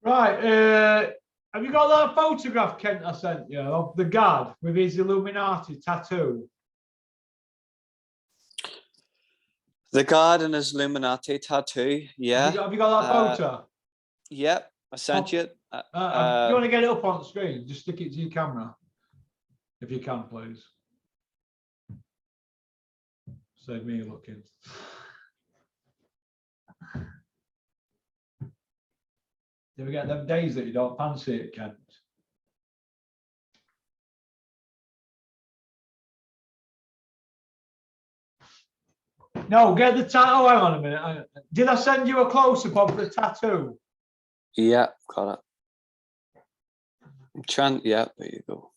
Right. Have you got that photograph, Kent, I sent you of the guard with his Illuminati tattoo? The God and his Illuminati tattoo, yeah. Have you got that photo? Yep, I sent you it. Do you want to get it up on the screen? Just stick it to your camera, if you can, please. Save me looking. Do we get them days that you don't fancy it, Kent? No, get the tattoo. Hang on a minute. Did I send you a close-up of the tattoo? Yeah, got it. I'm trying. Yeah, there you go.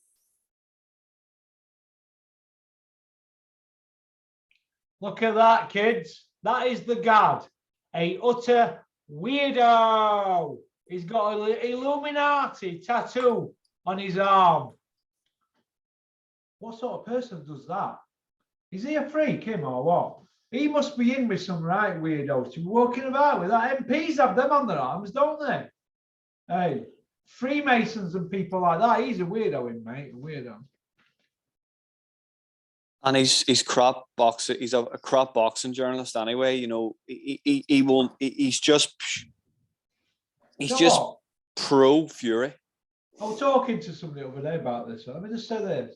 Look at that, kids. That is the God. A utter weirdo. He's got an Illuminati tattoo on his arm. What sort of person does that? Is he a freak, him, or what? He must be in with some right weirdos to be walking about with that. MPs have them on their arms, don't they? Hey, Freemasons and people like that. He's a weirdo, him, mate. A weirdo. And he's crop boxer. He's a crop boxing journalist anyway. You know, he won't. He's just pro Fury. I was talking to somebody the other day about this. Let me just say this.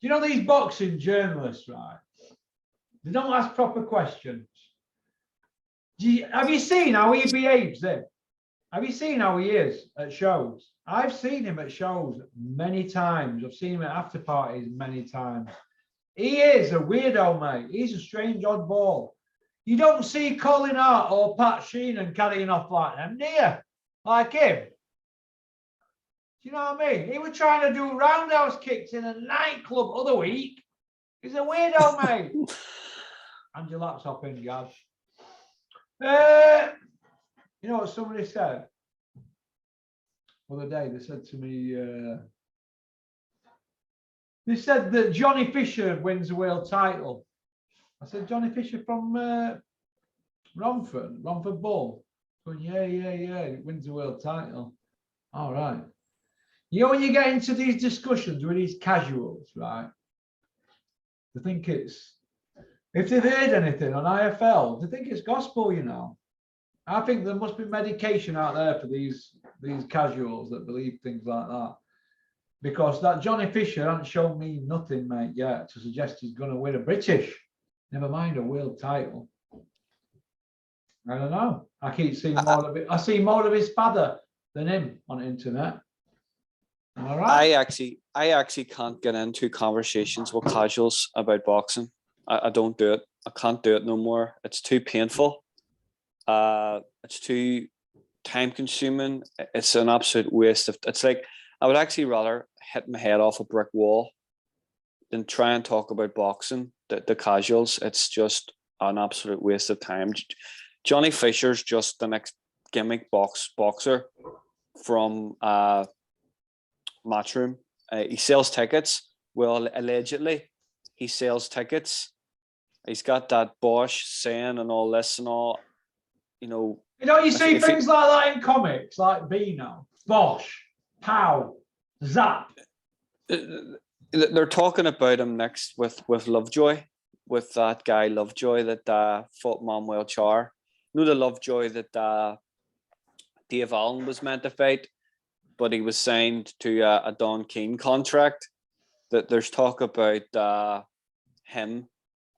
You know these boxing journalists, right? They don't ask proper questions. Have you seen how he behaves then? Have you seen how he is at shows? I've seen him at shows many times. I've seen him at after parties many times. He is a weirdo, mate. He's a strange oddball. You don't see Colin Hart or Pat Sheenan carrying off like them, do you? Like him. Do you know what I mean? He was trying to do roundhouse kicks in a nightclub other week. He's a weirdo, mate. And your laptop in, Gav. You know what somebody said? The other day, they said to me, they said that Johnny Fisher wins the world title. I said, Johnny Fisher from Romford Bull. Going, yeah, wins the world title. All right. You know, when you get into these discussions with these casuals, right? They think it's, if they've heard anything on IFL, they think it's gospel, you know. I think there must be medication out there for these casuals that believe things like that. Because that Johnny Fisher hasn't shown me nothing, mate, yet to suggest he's going to win a British, never mind a world title. I don't know. I keep seeing more of it. I see more of his father than him on the internet. All right. I actually can't get into conversations with casuals about boxing. I don't do it. I can't do it no more. It's too painful. It's too time consuming. It's an absolute waste of. It's like I would actually rather hit my head off a brick wall than try and talk about boxing. The casuals. It's just an absolute waste of time. Johnny Fisher's just the next gimmick boxer from Matchroom. He sells tickets. Well, allegedly, he sells tickets. He's got that Bosch saying and all this and all. You know, you see things like that in comics, like Beano, Bosch, Pow, Zap. They're talking about him next with Lovejoy, with that guy Lovejoy that fought Manuel Char. You know the Lovejoy that Dave Allen was meant to fight, but he was signed to a Don King contract. That there's talk about him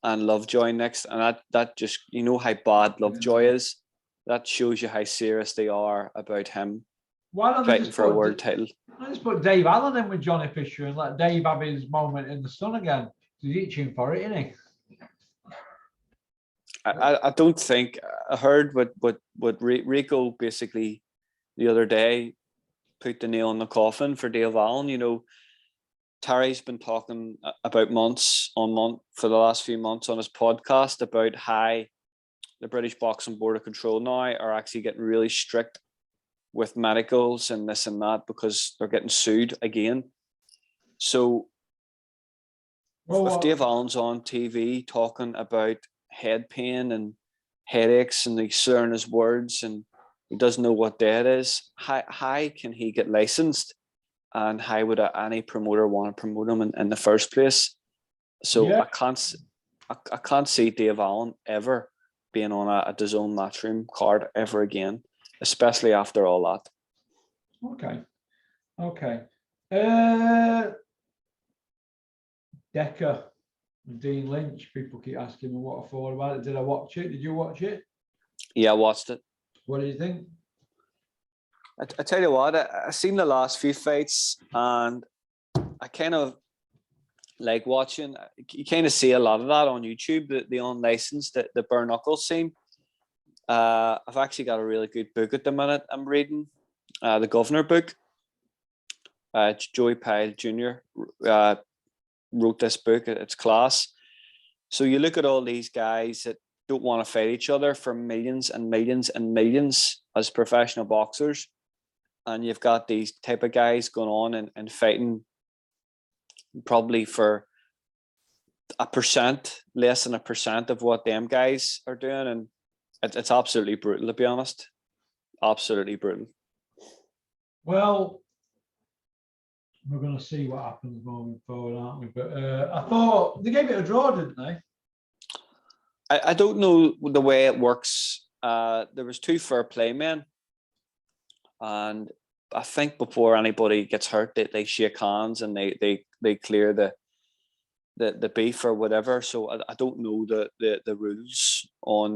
and Lovejoy next, and that just, you know how bad Lovejoy is. That shows you how serious they are about him fighting for a world title. I just put Dave Allen in with Johnny Fisher and let Dave have his moment in the sun again. He's itching for it, isn't he? I don't think I heard what Rico basically the other day put the nail in the coffin for Dave Allen. You know, Terry's been talking about for the last few months on his podcast about how the British Boxing Board of Control now are actually getting really strict with medicals and this and that because they're getting sued again. So if Dave Allen's on TV talking about head pain and headaches and he's slurring his words and He doesn't know what day it is. How can he get licensed? And how would any promoter want to promote him in the first place? So Yeah. I can't see Dave Allen ever being on a DAZN Matchroom card ever again, especially after all that. Okay. Decker and Dean Lynch. People keep asking me what I thought about it. Did I watch it? Did you watch it? Yeah, I watched it. What do you think? I tell you what, I seen the last few fights, and I kind of like watching. You kind of see a lot of that on YouTube. The unlicensed, the bare knuckles scene. I've actually got a really good book at the minute. I'm reading the Governor book. Joey Pyle Jr. Wrote this book. It's class. So you look at all these guys that don't want to fight each other for millions and millions and millions as professional boxers, and you've got these type of guys going on and fighting probably for less than 1% of what them guys are doing, and it's absolutely brutal, to be honest. Absolutely brutal. Well, we're going to see what happens moving forward, aren't we? But I thought they gave it a draw, didn't they? I don't know the way it works. There was 2 fair play men, and I think before anybody gets hurt, they shake hands and they clear the beef or whatever. So I don't know the rules on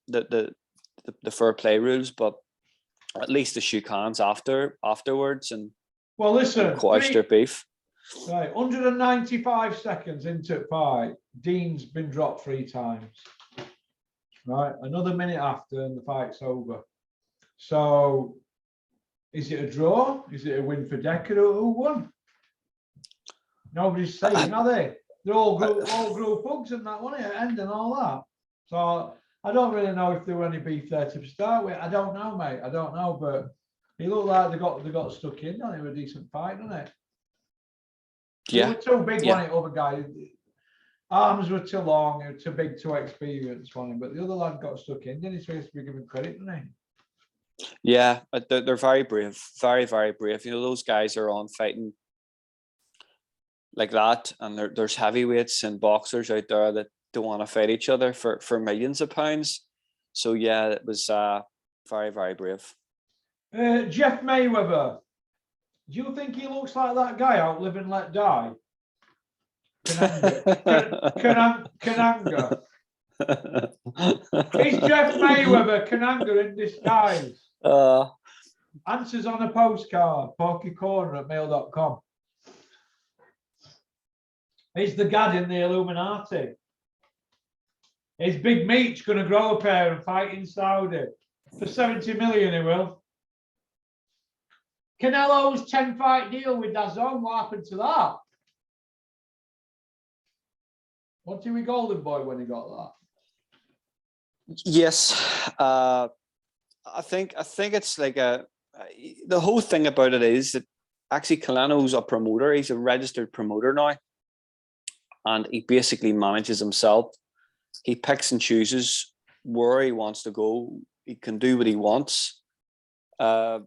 the fair play rules, but at least they shook hands afterwards and well, listen, quashed their beef. Right, 195 seconds into the fight, Dean's been dropped 3 times. Right, another minute after and the fight's over. So, is it a draw? Is it a win for Decker? Who won? Nobody's saying, are they? They're all grew bugs and that, wasn't it? End and all that. So I don't really know if there were any beef there to start with. I don't know, mate. I don't know, but it looked like they got stuck in. And it was a decent fight, didn't it? Yeah. They were too big, yeah. One it, other guy. Arms were too long, too big, too experienced on him. But the other lad got stuck in, didn't he? So he has to be given credit, didn't he? Yeah, they're very brave, very, very brave. You know, those guys are on fighting like that, and there's heavyweights and boxers out there that don't want to fight each other for millions of pounds. So yeah, it was very, very brave. Jeff Mayweather, do you think he looks like that guy out Live and Let Die? Kananga. Is Jeff Mayweather Kananga in disguise? Answers on a postcard, porkycorner@mail.com. Is the Gad in the Illuminati? Is Big Meech going to grow a pair and fight in Saudi? For 70 million, he will. Canelo's 10-fight deal with DAZN, what happened to that? What did we Golden Boy when he got that? Yes, I think it's like the whole thing about it is that actually Canelo's a promoter. He's a registered promoter now, and he basically manages himself. He picks and chooses where he wants to go. He can do what he wants. The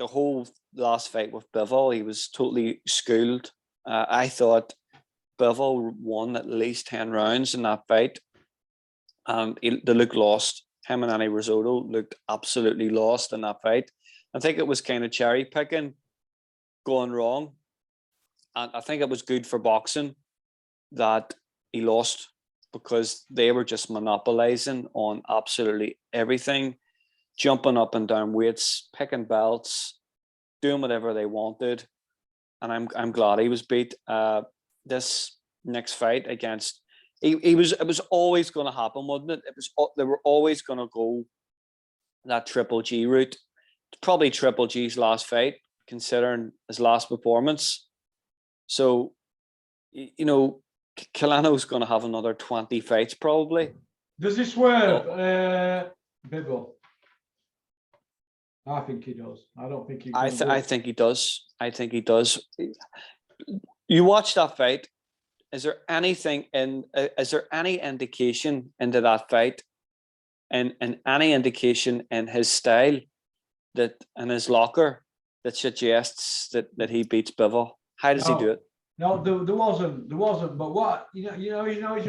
whole last fight with Bivol, he was totally schooled. I thought Bivol won at least 10 rounds in that fight, and they looked lost. Him and Annie Risotto looked absolutely lost in that fight. I think it was kind of cherry picking going wrong, and I think it was good for boxing that he lost, because they were just monopolizing on absolutely everything, jumping up and down weights, picking belts, doing whatever they wanted. And I'm glad he was beat. This next fight against, it was always going to happen, wasn't it? They were always going to go that Triple G route. It's probably Triple G's last fight, considering his last performance. So, you know, Canelo's going to have another 20 fights probably. Does he swerve Bivol? I think he does. I don't think he. I think he does. I think he does. You watch that fight. Is there anything in? Is there any indication into that fight and any indication in his style that in his locker that suggests that he beats Bivol? How does he do it? No, there wasn't. But what you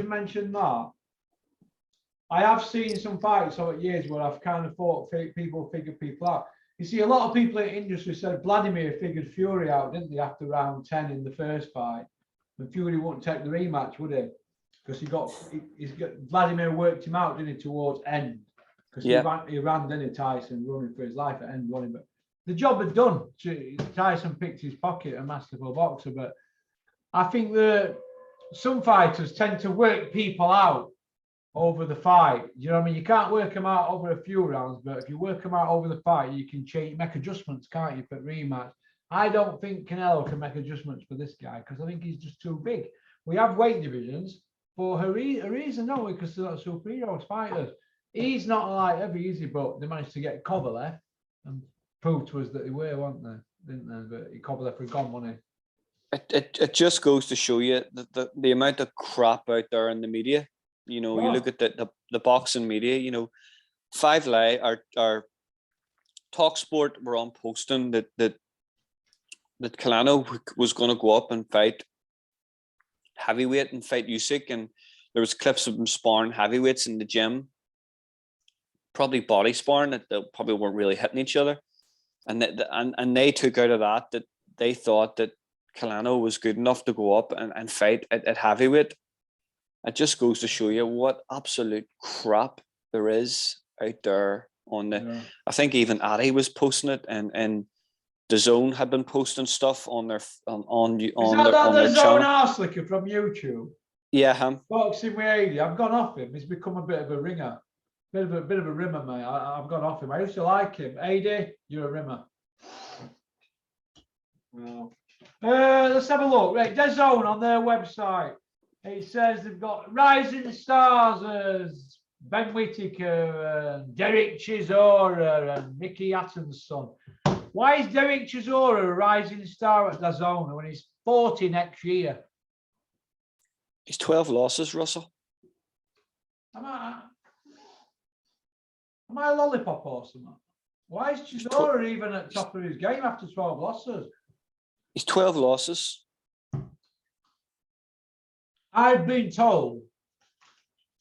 mentioned that. I have seen some fights over years where I've kind of thought people figure people out. You see, a lot of people in the industry said Vladimir figured Fury out, didn't they, after round 10 in the first fight? And Fury wouldn't take the rematch, would he? Because Vladimir worked him out, didn't he, towards end? Because he ran, didn't he, Tyson, running for his life at end, running. But the job had done. Tyson picked his pocket, a masterful boxer. But I think that some fighters tend to work people out over the fight. You know what I mean? You can't work them out over a few rounds, but if you work them out over the fight, you can make adjustments, can't you, for rematch? I don't think Canelo can make adjustments for this guy because I think he's just too big. We have weight divisions for a reason, don't we? Because they're not superheroes fighters. He's not like heavy, easy, but they managed to get Kovalev and proved to us that they were, weren't they? Didn't they? But Kovalev was gone, wasn't he? It just goes to show you the amount of crap out there in the media. You know, you look at the boxing media, you know, Five Live, our Talk Sport were on posting that Canelo was going to go up and fight heavyweight and fight Usyk, and there was clips of him sparring heavyweights in the gym, probably body sparring, that they probably weren't really hitting each other, and they took out of that they thought that Canelo was good enough to go up and fight at heavyweight. It just goes to show you what absolute crap there is out there on the. Yeah. I think even Addy was posting it, and the Zone had been posting stuff on their on their Zone channel. Arslicker from YouTube. Yeah, him. Boxing with AJ. I've gone off him. He's become a bit of a ringer, bit of a rimmer, mate. I've gone off him. I used to like him. AJ, you're a rimmer. Well, let's have a look. Right, DAZN on their website. It says they've got rising stars as Ben Whittaker and Dereck Chisora and Mickey Hatton's son. Why is Dereck Chisora a rising star at DAZN when he's 40 next year? He's 12 losses, Russell. Am I a lollipop or something? Why is Chisora even at top of his game after 12 losses? He's 12 losses. I've been told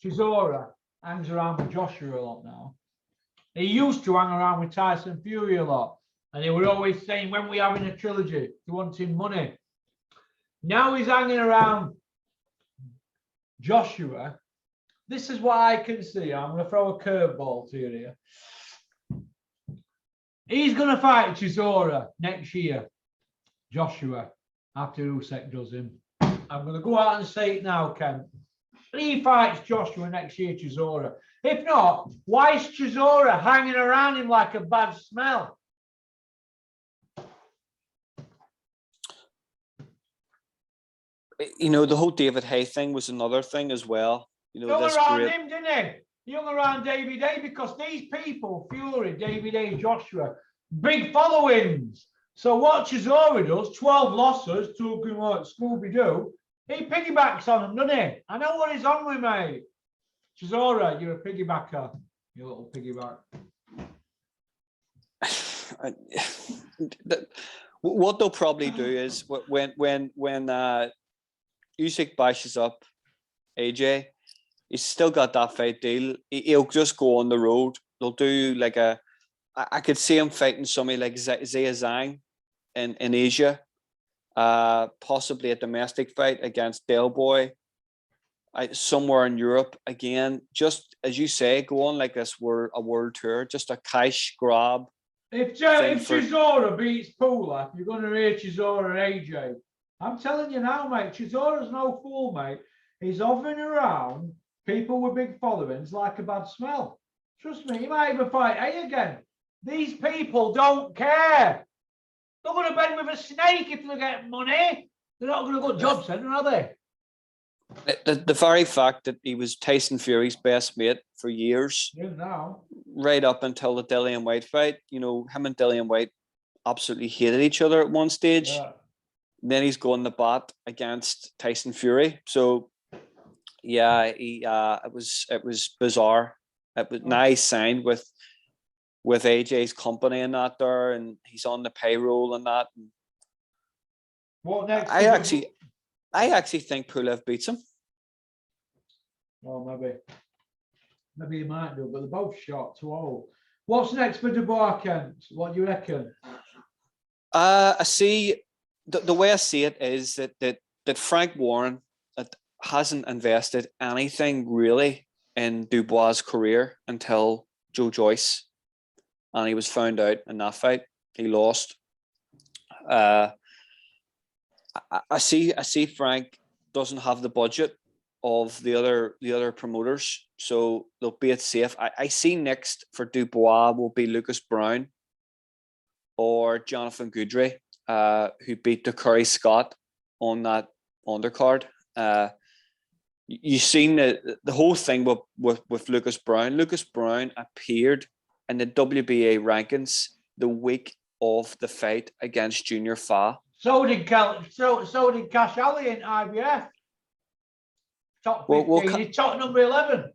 Chisora hangs around with Joshua a lot now. He used to hang around with Tyson Fury a lot. And they were always saying, when we're having a trilogy, they wanted money. Now he's hanging around Joshua. This is what I can see. I'm going to throw a curveball to you here. He's going to fight Chisora next year. Joshua, after Usyk does him. I'm going to go out and say it now, Ken. He fights Joshua next year, Chisora. If not, why is Chisora hanging around him like a bad smell? You know, the whole David Hay thing was another thing as well. You know, hung around him, didn't he? He hung around David Hay because these people, Fury, David Hay, Joshua, big followings. So what Chisora does, 12 losses, talking like Scooby-Doo, he piggybacks on them, doesn't he? I know what he's on with, mate. Chisora, you're a piggybacker, you little piggyback. What they'll probably do is when Usyk bashes up AJ, he's still got that fight deal. He'll just go on the road. They'll do like I could see him fighting somebody like Zia Zhang in Asia, possibly a domestic fight against Del Boy, somewhere in Europe again. Just as you say, go on like this a world tour, just a cash grab. If Chisora beats Pula, you're going to hear Chisora and AJ. I'm telling you now, mate, Chisora's no fool, mate. He's hovering around people with big followings like a bad smell. Trust me, he might even fight A again. These people don't care. They're going to bed with a snake if they get money. They're not going to go job centre, are they? The very fact that he was Tyson Fury's best mate for years, now, right up until the Dillian White fight, you know, him and Dillian White absolutely hated each other at one stage. Yeah. Then he's going to bat against Tyson Fury. So, yeah, it was bizarre. It was nice signed with AJ's company and that there, and he's on the payroll and that. What next? I actually think Pulev beats him. Well, maybe he might do, but they're both short, 2-0. What's next for Dubois, Kent? What do you reckon? I see the way I see it is that Frank Warren hasn't invested anything really in Dubois' career until Joe Joyce, and he was found out in that fight. He lost. I see Frank doesn't have the budget of the other promoters, so they'll be it safe. I see next for Dubois will be Lucas Brown or Jonathan Goodry, who beat the Curry Scott on that undercard. You've seen the whole thing with Lucas Brown. Lucas Brown appeared in the WBA rankings the week of the fight against Junior Fa. So did Cash Ali in IBF. Top 15. He's top number 11.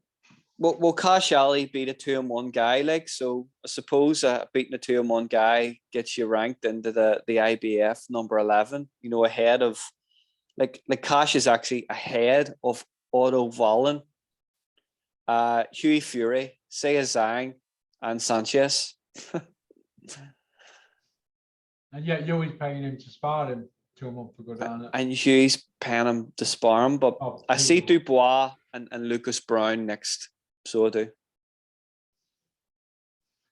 Well, Cash Ali beat a 2-1 guy, like, so I suppose beating a 2-1 guy gets you ranked into the IBF number 11. You know, ahead of like Cash is actually ahead of Otto Wallin, Huey Fury, Seiya Zhang, and Sanchez. And yet Huey's paying him to spar him 2 months ago, down it. And Huey's paying him to spar him, but I see Dubois and Lucas Brown next. So I do.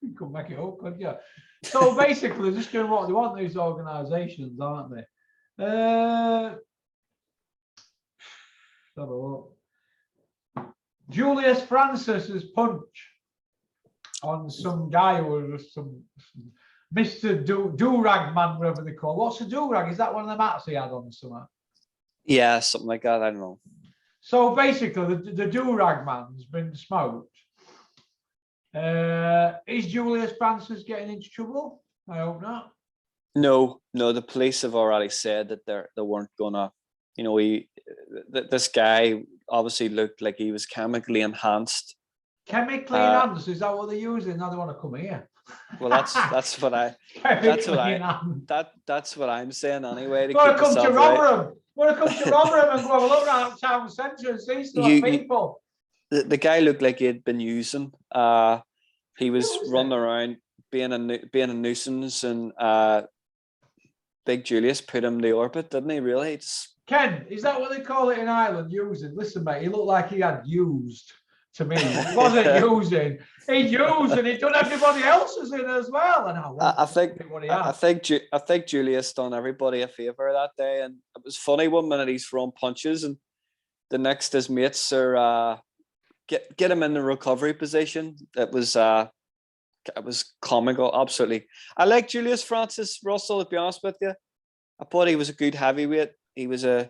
You could make it up, couldn't you? So basically, just doing what they want, these organisations, aren't they? Let's have a look. Julius Francis's punch on some guy who was some Mr. Do-Rag man, whatever they call. What's a do-rag? Is that one of the mats he had on somewhere? Yeah, something like that. I don't know. So basically, the do-rag man's been smoked. Is Julius Francis getting into trouble? I hope not. No. The police have already said that they weren't gonna. You know, this guy obviously looked like he was chemically enhanced. Chemically enhanced? Is that what they're using? Now they want to come here. Well, that's what I'm saying anyway. To want to come to Rotherham? Want to come to Rotherham and go have a look around town centre and see some people? The guy looked like he had been using. He was running around being a nuisance, and Big Julius put him in the orbit, didn't he? Really? Ken, is that what they call it in Ireland? Using? Listen, mate, he looked like he had used. To me, he wasn't using. He used, and he done everybody else's in as well. And I think Julius done everybody a favour that day, and it was funny. 1 minute he's throwing punches, and the next his mates are get him in the recovery position. It was comical, absolutely. I like Julius Francis, Russell. To be honest with you, I thought he was a good heavyweight. He was a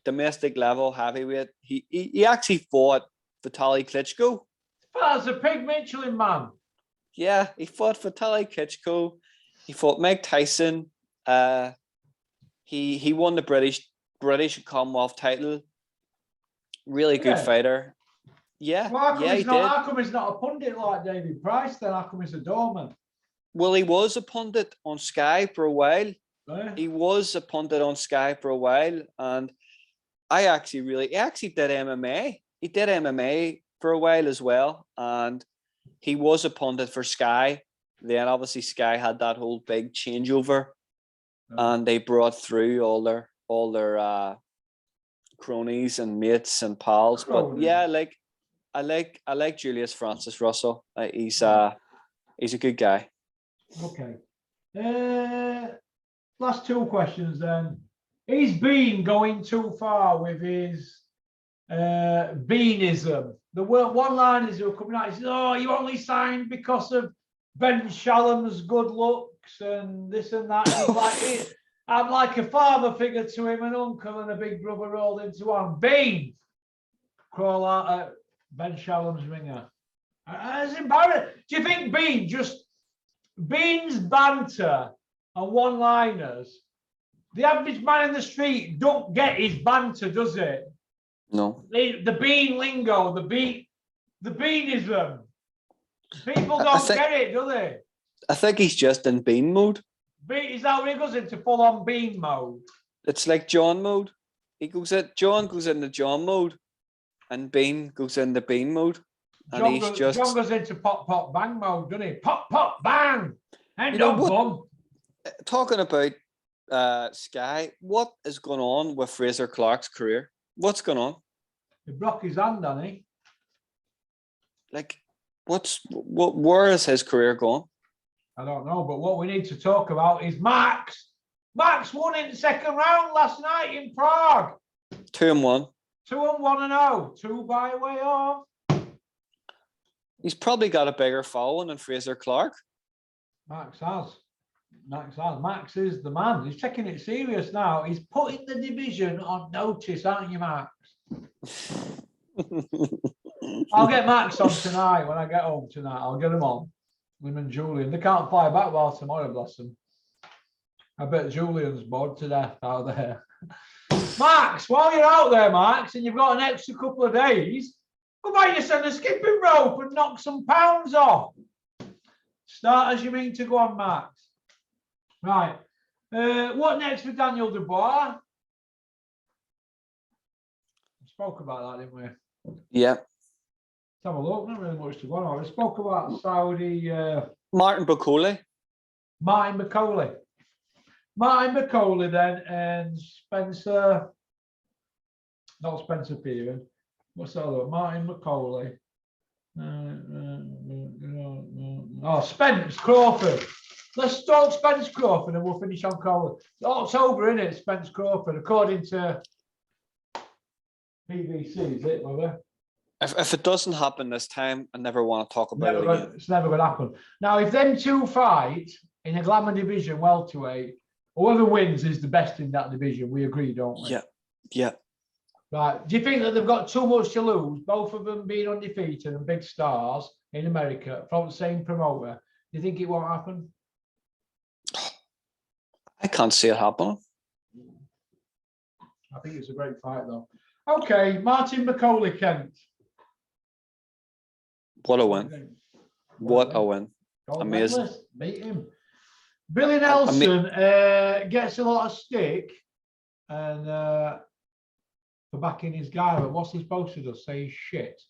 domestic level heavyweight. He actually fought Vitaly Klitschko. That's a pig Michelin man. Yeah, he fought Vitaly Klitschko. He fought Mike Tyson. He won the British Commonwealth title. Really good fighter. Yeah, well, he did. How come he's not a pundit like David Price then? How come he's a doorman? Well, he was a pundit on Sky for a while. Yeah. He was a pundit on Sky for a while, and he actually did MMA. He did MMA for a while as well, and he was a pundit for Sky. Then obviously Sky had that whole big changeover, and they brought through all their cronies and mates and pals. But yeah, I like Julius Francis, Russell. He's a good guy. Okay. Last two questions then. Is Bean going too far with his Beanism? The one-liners who are coming out, he says, "Oh, you only signed because of Ben Shalom's good looks and this and that." I'm like a father figure to him, an uncle and a big brother rolled into one. Bean, crawl out at Ben Shalom's ringer. It's embarrassing. Do you think Bean's banter and one-liners, the average man in the street don't get his banter, does it? No. The Bean lingo, the Bean. The beanism. People don't get it, do they? I think he's just in bean mode. Is that when he goes into full-on bean mode? It's like John mode. John goes into John mode, and Bean goes into Bean mode. And John goes into pop, pop, bang mode, doesn't he? Pop, pop, bang. And talking about Sky, what is going on with Fraser Clark's career? What's going on? He broke his hand, didn't he? Like, where is his career going? I don't know, but what we need to talk about is Max. Max won in the second round last night in Prague. 2-1. 2-1-0. 2 by way of. He's probably got a bigger following than Fraser Clark. Max has. Max is the man. He's taking it serious now. He's putting the division on notice, aren't you, Max? I'll get Max on tonight when I get home tonight. I'll get him on. Him and Julian. They can't fly back well tomorrow, bless them. I bet Julian's bored to death out there. Max, while you're out there, Max, and you've got an extra couple of days, go buy yourself a skipping rope and knock some pounds off. Start as you mean to go on, Max. Right. What next for Daniel Dubois? We spoke about that, didn't we? Yeah. Let's have a look. Not really much to go on. We spoke about Saudi. Martin Bakole. Martin McCauley then, and Spencer. Not Spencer Pearson. What's the other one? Martin McCauley. Oh, Spence-Crawford. Let's talk Spence-Crawford and we'll finish on Crawley. October, isn't it? Spence-Crawford, according to BBC, is it, brother? If it doesn't happen this time, I never want to talk about it again. It's never going to happen. Now, if them two fight in a glamour division, welterweight, whoever wins is the best in that division. We agree, don't we? Yeah. Yeah. Right. Do you think that they've got too much to lose, both of them being undefeated and big stars in America from the same promoter? Do you think it won't happen? I can't see it happening. I think it's a great fight, though. Okay, Martin McCauley, Kent. What a win. What a win. Amazing. Meet him. Billy Nelson gets a lot of stick and for backing his guy, but what's he supposed to do? Say he's shit.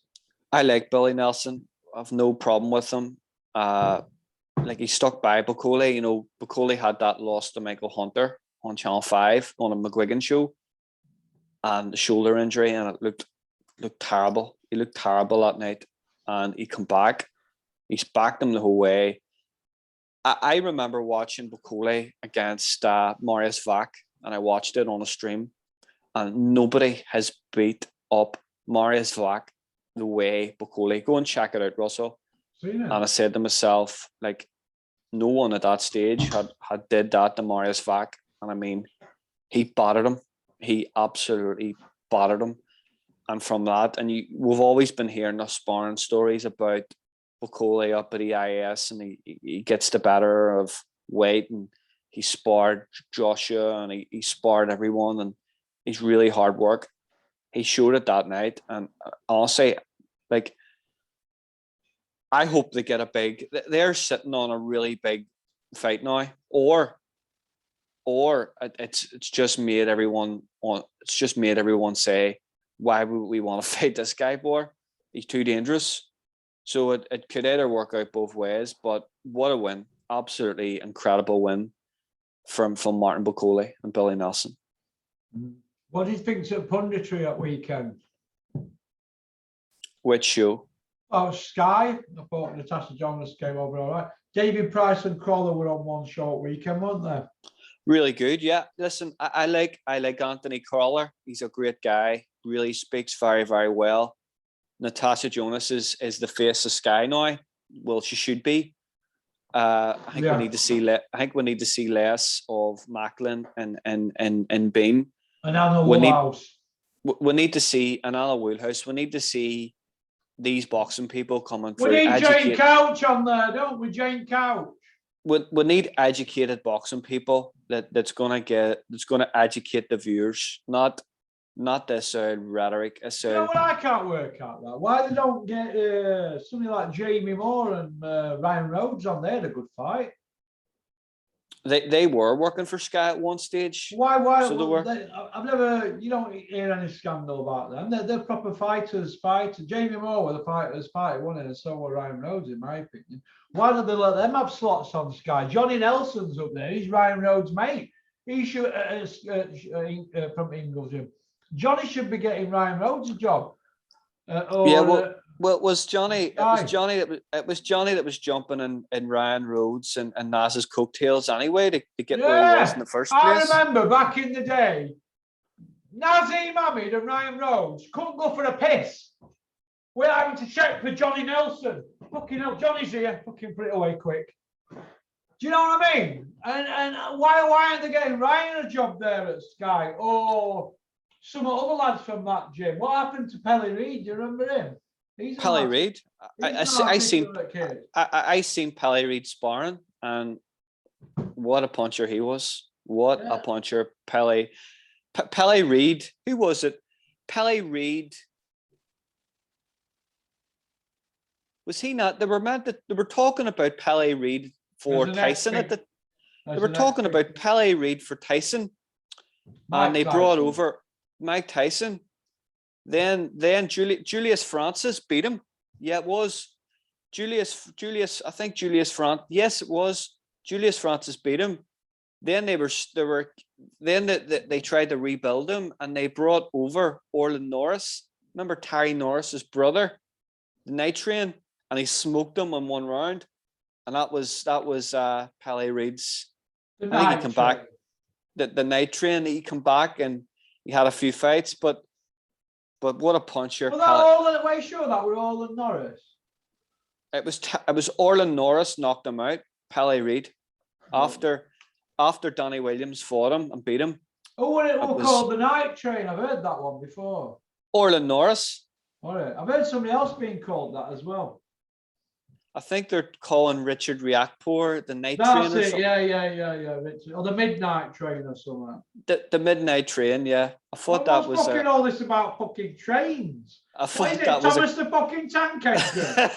I like Billy Nelson. I've no problem with him. Like he stuck by Bakole. You know, Bakole had that loss to Michael Hunter on Channel 5 on a McGuigan show, and the shoulder injury, and it looked terrible. He looked terrible that night, and he come back. He's backed him the whole way. I remember watching Bakole against Marius Vac, and I watched it on a stream, and nobody has beat up Marius Vac the way Bakole. Go and check it out, Russell. And I said to myself, like, no one at that stage had did that to Marius Vac. And I mean, he battered him. He absolutely battered him. And from that, and we've always been hearing the sparring stories about Bakole up at EIS, and he gets the better of weight, and he sparred Joshua, and he sparred everyone, and he's really hard work. He showed it that night, and honestly, like, I hope they get a big. They're sitting on a really big fight now, or it's just made everyone say, why would we want to fight this guy for? He's too dangerous. So it could either work out both ways. But what a win! Absolutely incredible win from Martin Bakole and Billy Nelson. What do you think's at punditry at weekend? Which show? Oh, Sky. I thought Natasha Jonas came over all right. David Price and Crawler were on one short weekend, weren't they? Really good, yeah. Listen, I like Anthony Crawler. He's a great guy. Really speaks very, very well. Natasha Jonas is the face of Sky now. Well, she should be. I think we need to see. I think we need to see less of Macklin and Bean. And Anna Woolhouse. We need to see Anna Woolhouse. We need to see these boxing people coming through. We need Jane Couch on there, don't we? Jane Couch. We need educated boxing people that's gonna educate the viewers, not not this rhetoric. It's You know what I can't work out that? Why they don't get somebody like Jamie Moore and Ryan Rhodes on there? A good fight. They were working for Sky at one stage. Why? So I've never, you don't hear any scandal about them. They're proper fighters. Jamie Moore were the fighters fight, wasn't it? And so were Ryan Rhodes, in my opinion. Why don't they let them have slots on Sky? Johnny Nelson's up there. He's Ryan Rhodes' mate. He should from Ingleton. Johnny should be getting Ryan Rhodes a job. Well, it was Johnny. It was Johnny that was jumping in Ryan Rhodes and Nas's coattails anyway to get where he was in the first place. I remember back in the day, Nazim Hamid and Ryan Rhodes couldn't go for a piss. We're having to check for Johnny Nelson. Fucking hell, Johnny's here. Fucking put it away quick. Do you know what I mean? And why aren't they getting Ryan a job there at Sky? Or some other lads from that gym? What happened to Pelly Reid? Do you remember him? Pelly Reid? I seen Pelly Reid sparring, and what a puncher he was. What a puncher, Pelly Reid. Who was it? Pelly Reid. Was he not? They were talking about Pelly Reid for Tyson they were talking about Pelly Reid for Tyson, and they brought over Mike Tyson. Then Julius Francis beat him. Yeah, it was Julius. I think Julius Francis. Yes, it was Julius Francis beat him. Then they tried to rebuild him, and they brought over Orland Norris. Remember Terry Norris's brother, the Night Train, and he smoked him in one round. And that was Pelly Reid's. I think he come back. The Night Train. He come back and he had a few fights, but what a puncher! Well, that way sure that were Orland Norris. It was Orland Norris knocked him out. Pelly Reid, after Danny Williams fought him and beat him. Oh, what it was called the Night Train. I've heard that one before. Orland Norris. All right, I've heard somebody else being called that as well. I think they're calling Richard Riakporhe the Night Train. That's it. Yeah, Richard, or the Midnight Train or something. The Midnight Train. Yeah, I thought that was. Fucking all this about fucking trains. I thought that was Thomas the fucking Tank Engine.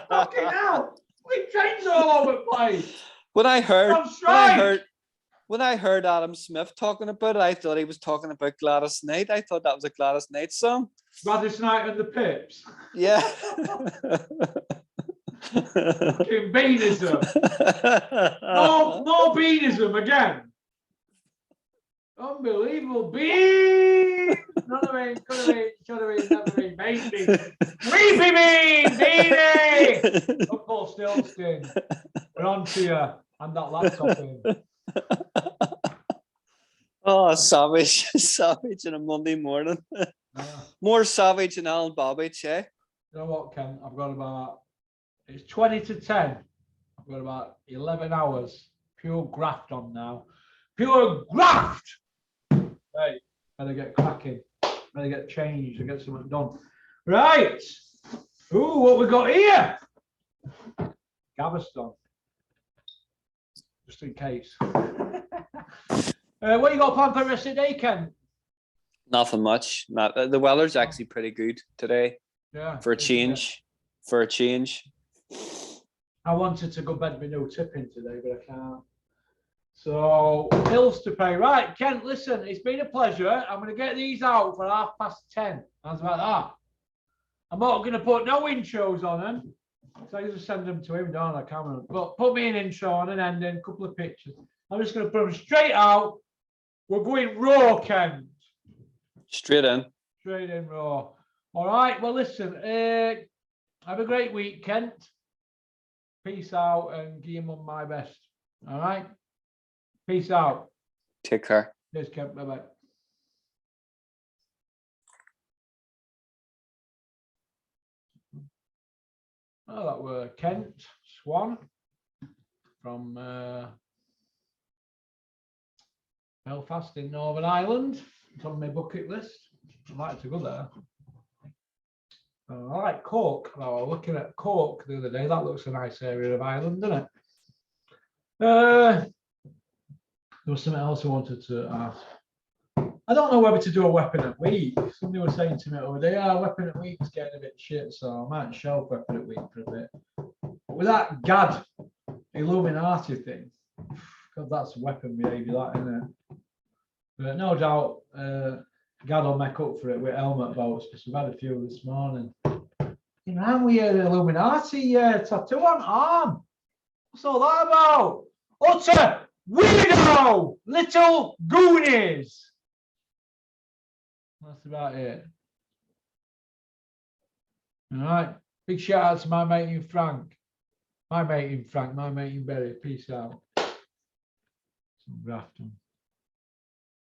Fucking hell, we trains all over the place. When I heard Adam Smith talking about it, I thought he was talking about Gladys Knight. I thought that was a Gladys Knight song. Gladys Knight and the Pips. Yeah. Fucking beanism. More beanism again. Unbelievable. Bean. Never been. Baby. Weepy bean. Beanie. Of course, Stillskin. We're on to you. And that laptop in. Oh, savage on a Monday morning. More savage than Alan Babbage, eh? You know what, Ken? I've got about, it's 20 to 10. I've got about 11 hours. Pure graft on now. Pure graft! Hey, better get cracking. Better get changed and get something done. Right. Ooh, what we got here? Gaveston. Just in case. What you got planned for the rest of the day, Ken? Nothing much. The weather's actually pretty good today. Yeah. For a change. For a change. I wanted to go bed with no tipping today, but I can't. So, bills to pay. Right, Ken, listen, it's been a pleasure. I'm going to get these out for 10:30. How's about that? I'm not going to put no intros on them. So I just send them to him, don't I, Cameron? But put me an intro on and ending, a couple of pictures. I'm just going to put them straight out. We're going raw, Ken. Straight in. Straight in raw. All right, well, listen, have a great week, Kent. Peace out and give your mum my best. All right? Peace out. Take care. Cheers, Kent. Bye-bye. Oh, that were Kent Swan from Belfast in Northern Ireland. It's on my bucket list. I'd like to go there. I like Cork. I was looking at Cork the other day. That looks a nice area of Ireland, doesn't it? There was something else I wanted to ask. I don't know whether to do a weapon at week. Somebody was saying to me over there, yeah, weapon at week is getting a bit shit, so I might shelf weapon at week for a bit. But with that GAD Illuminati thing, God, that's weapon behaviour, that, isn't it? But no doubt, GAD will make up for it with helmet votes, because we've had a few this morning. You know, and we had an Illuminati tattoo on arm. What's all that about? Utter weirdo, little goonies. That's about it. All right. Big shout out to my mate in Frank. My mate in Frank, my mate in Berry. Peace out. Some Grafton.